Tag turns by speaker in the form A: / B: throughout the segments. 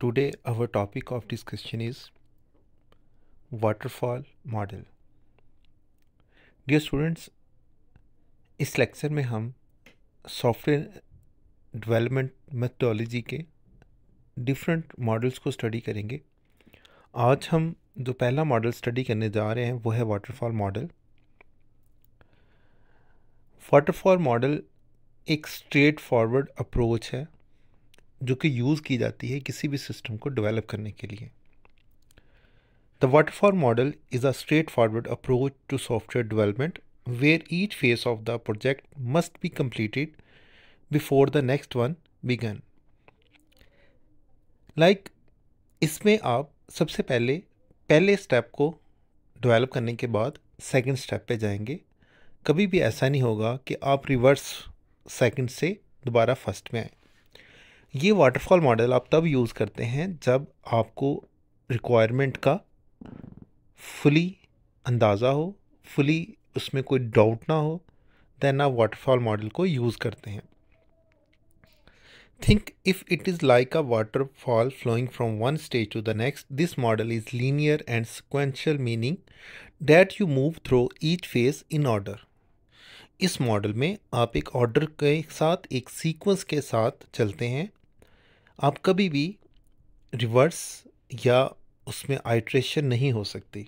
A: Today, our topic of discussion is waterfall model. Dear students, इस lecture में हम software development methodology के different models को study करेंगे। आज हम जो पहला मॉडल स्टडी करने जा रहे हैं वो है वाटरफॉल मॉडल। वाटरफॉल मॉडल एक स्ट्रेट फॉरवर्ड अप्रोच है जो कि यूज़ की जाती है किसी भी सिस्टम को डेवलप करने के लिए। The waterfall model is a straightforward approach to software development where each phase of the project must be completed before the next one begin. इसमें आप सबसे पहले स्टेप को डेवलप करने के बाद सेकंड स्टेप पे जाएंगे। कभी भी ऐसा नहीं होगा कि आप रिवर्स सेकंड से दोबारा फर्स्ट में आए। ये वाटरफॉल मॉडल आप तब यूज़ करते हैं जब आपको रिक्वायरमेंट का फुली अंदाज़ा हो, फुली उसमें कोई डाउट ना हो, देन आप वाटरफॉल मॉडल को यूज़ करते हैं। Think if it is like a waterfall flowing from one stage to the next, this model is linear and sequential, meaning that you move through each phase in order. इस model में आप एक order के साथ, एक sequence के साथ चलते हैं। आप कभी भी रिवर्स या उसमें आइट्रेशन नहीं हो सकती।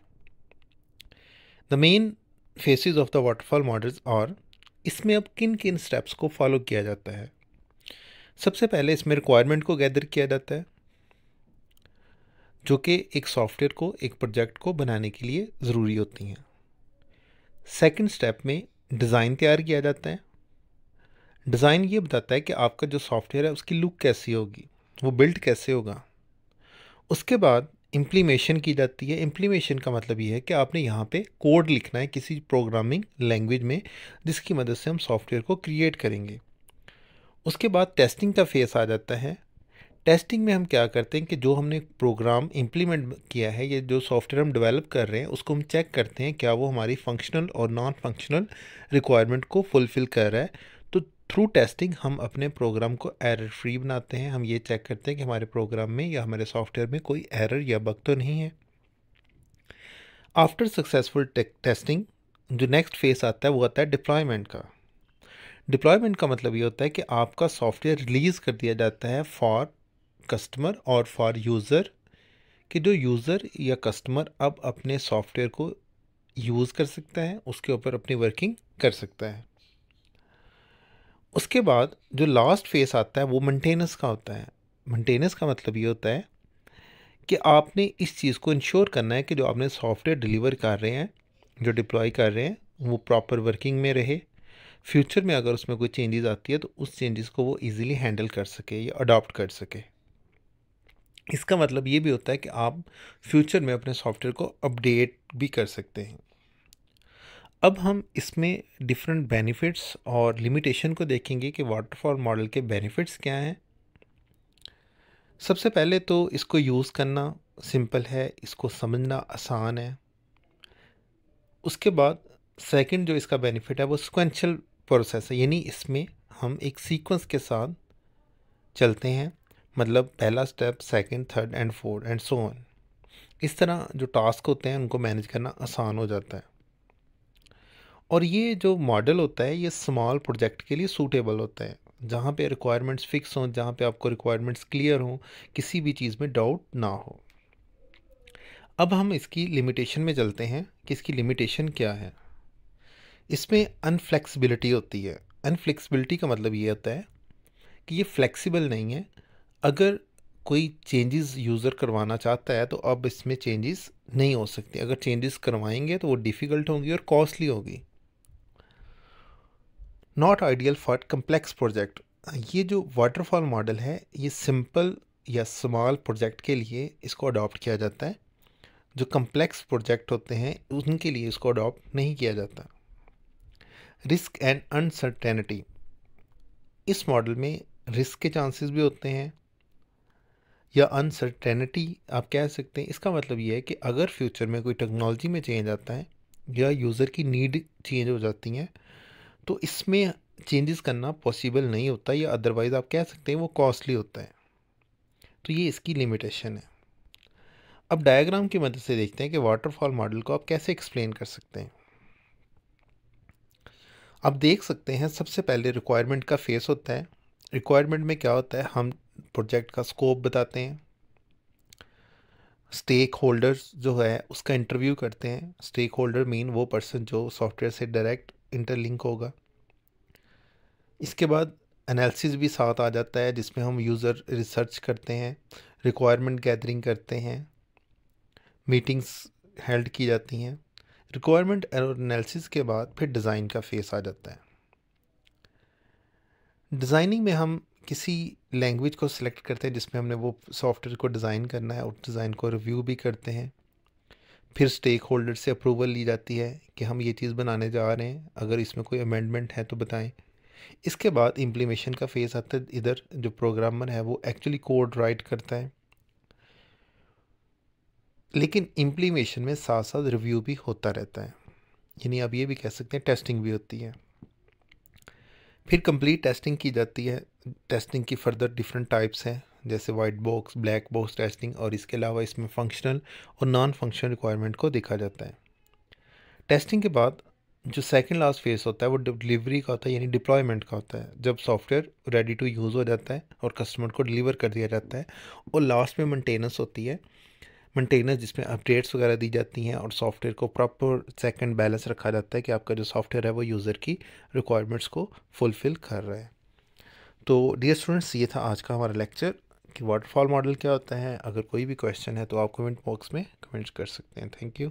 A: The main faces of the waterfall models और इसमें अब किन किन स्टेप्स को फॉलो किया जाता है। सबसे पहले इसमें रिक्वायरमेंट को गैदर किया जाता है जो कि एक सॉफ्टवेयर को, एक प्रोजेक्ट को बनाने के लिए ज़रूरी होती हैं। सेकंड स्टेप में डिज़ाइन तैयार किया जाता है। डिज़ाइन ये बताता है कि आपका जो सॉफ्टवेयर है उसकी लुक कैसी होगी, वो बिल्ड कैसे होगा। उसके बाद इम्प्लीमेशन की जाती है। इम्प्लीमेशन का मतलब ये है कि आपने यहाँ पे कोड लिखना है किसी प्रोग्रामिंग लैंग्वेज में जिसकी मदद से हम सॉफ्टवेयर को क्रिएट करेंगे। उसके बाद टेस्टिंग का फेस आ जाता है। टेस्टिंग में हम क्या करते हैं कि जो हमने प्रोग्राम इम्प्लीमेंट किया है, ये जो सॉफ्टवेयर हम डेवलप कर रहे हैं, उसको हम चेक करते हैं क्या वो हमारी फंक्शनल और नॉन फंक्शनल रिक्वायरमेंट को फुलफ़िल कर रहा है। तो थ्रू टेस्टिंग हम अपने प्रोग्राम को एरर फ्री बनाते हैं। हम ये चेक करते हैं कि हमारे प्रोग्राम में या हमारे सॉफ्टवेयर में कोई एरर या बग तो नहीं है। आफ्टर सक्सेसफुल टेस्टिंग जो नेक्स्ट फेस आता है वो आता है डिप्लॉयमेंट का। डिप्लॉयमेंट का मतलब ये होता है कि आपका सॉफ्टवेयर रिलीज़ कर दिया जाता है फॉर कस्टमर और फॉर यूज़र, कि जो यूज़र या कस्टमर अब अपने सॉफ्टवेयर को यूज़ कर सकता है, उसके ऊपर अपनी वर्किंग कर सकता है। उसके बाद जो लास्ट फेस आता है वो मेंटेनेंस का होता है। मेंटेनेंस का मतलब ये होता है कि आपने इस चीज़ को इंश्योर करना है कि जो आपने सॉफ्टवेयर डिलीवर कर रहे हैं, जो डिप्लॉय कर रहे हैं, वो प्रॉपर वर्किंग में रहे। फ्यूचर में अगर उसमें कोई चेंजेस आती है तो उस चेंजेस को वो इजीली हैंडल कर सके या अडॉप्ट कर सके। इसका मतलब ये भी होता है कि आप फ्यूचर में अपने सॉफ्टवेयर को अपडेट भी कर सकते हैं। अब हम इसमें डिफरेंट बेनिफिट्स और लिमिटेशन को देखेंगे कि वाटरफॉल मॉडल के बेनिफिट्स क्या हैं। सबसे पहले तो इसको यूज़ करना सिंपल है, इसको समझना आसान है। उसके बाद सेकंड जो इसका बेनिफिट है वो सिक्वेंशियल प्रोसेस है, यानी इसमें हम एक सीक्वेंस के साथ चलते हैं। मतलब पहला step, second, third and fourth and so on. इस तरह जो टास्क होते हैं उनको मैनेज करना आसान हो जाता है। और ये जो मॉडल होता है ये स्मॉल प्रोजेक्ट के लिए सूटेबल होता है, जहाँ पे रिक्वायरमेंट्स फिक्स हों, जहाँ पे आपको रिक्वायरमेंट्स क्लियर हों, किसी भी चीज़ में डाउट ना हो। अब हम इसकी लिमिटेशन में चलते हैं कि इसकी लिमिटेशन क्या है। इसमें अनफ्लेक्सिबिलिटी होती है। अनफ्लेक्सिबिलिटी का मतलब ये होता है कि ये फ्लेक्सिबल नहीं है। अगर कोई चेंजेस यूज़र करवाना चाहता है तो अब इसमें चेंजेस नहीं हो सकती। अगर चेंजेस करवाएंगे तो वो डिफ़िकल्ट होंगी और कॉस्टली होगी। Not ideal for complex project. ये जो वाटरफॉल मॉडल है ये सिंपल या स्मॉल प्रोजेक्ट के लिए इसको अडॉप्ट किया जाता है। जो कम्प्लेक्स प्रोजेक्ट होते हैं उनके लिए इसको अडॉप्ट नहीं किया जाता। रिस्क एंड अनसर्टेनिटी, इस मॉडल में रिस्क के चांसेस भी होते हैं या अनसर्टेनिटी आप कह सकते हैं। इसका मतलब ये है कि अगर फ्यूचर में कोई टेक्नोलॉजी में चेंज आता है या यूज़र की नीड चेंज हो जाती हैं तो इसमें चेंजेस करना पॉसिबल नहीं होता, या अदरवाइज़ आप कह सकते हैं वो कॉस्टली होता है। तो ये इसकी लिमिटेशन है। अब डायग्राम की मदद से देखते हैं कि वाटरफॉल मॉडल को आप कैसे एक्सप्लेन कर सकते हैं। आप देख सकते हैं सबसे पहले रिक्वायरमेंट का फेस होता है। रिक्वायरमेंट में क्या होता है, हम प्रोजेक्ट का स्कोप बताते हैं, स्टेक होल्डर्स जो है उसका इंटरव्यू करते हैं। स्टेक होल्डर मीन वो पर्सन जो सॉफ्टवेयर से डायरेक्ट इंटरलिंक होगा। इसके बाद एनालिसिस भी साथ आ जाता है जिसमें हम यूज़र रिसर्च करते हैं, रिक्वायरमेंट गैदरिंग करते हैं, मीटिंग्स हेल्ड की जाती हैं। रिक्वायरमेंट एनालिसिस के बाद फिर डिज़ाइन का फेस आ जाता है। डिज़ाइनिंग में हम किसी लैंग्वेज को सिलेक्ट करते हैं जिसमें हमने वो सॉफ्टवेयर को डिज़ाइन करना है, और डिज़ाइन को रिव्यू भी करते हैं। फिर स्टेक होल्डर से अप्रूवल ली जाती है कि हम ये चीज़ बनाने जा रहे हैं, अगर इसमें कोई अमेंडमेंट है तो बताएं। इसके बाद इम्प्लीमेशन का फेज़ आता है। इधर जो प्रोग्रामर है वो एक्चुअली कोड राइट करता है, लेकिन इम्प्लीमेशन में साथ साथ रिव्यू भी होता रहता है, यानी आप ये भी कह सकते हैं टेस्टिंग भी होती है। फिर कंप्लीट टेस्टिंग की जाती है। टेस्टिंग की फर्दर डिफरेंट टाइप्स हैं, जैसे white box, black box testing, और इसके अलावा इसमें फंक्शनल और नॉन फंक्शनल रिक्वायरमेंट को देखा जाता है। टेस्टिंग के बाद जो सेकंड लास्ट फेस होता है वो डिलीवरी का होता है, यानी डिप्लॉयमेंट का होता है, जब सॉफ्टवेयर रेडी टू यूज़ हो जाता है और कस्टमर को डिलीवर कर दिया जाता है। और लास्ट में मेंटेनेंस होती है, मेंटेनेंस जिसमें अपडेट्स वगैरह दी जाती हैं और सॉफ्टवेयर को प्रॉपर चेक एंड बैलेंस रखा जाता है कि आपका जो सॉफ्टवेयर है वो यूज़र की रिक्वायरमेंट्स को फुलफ़िल कर रहा है। तो डियर स्टूडेंट्स, ये था आज का हमारा लेक्चर कि वाटरफॉल मॉडल क्या होता है। अगर कोई भी क्वेश्चन है तो आप कमेंट बॉक्स में कमेंट्स कर सकते हैं। Thank you.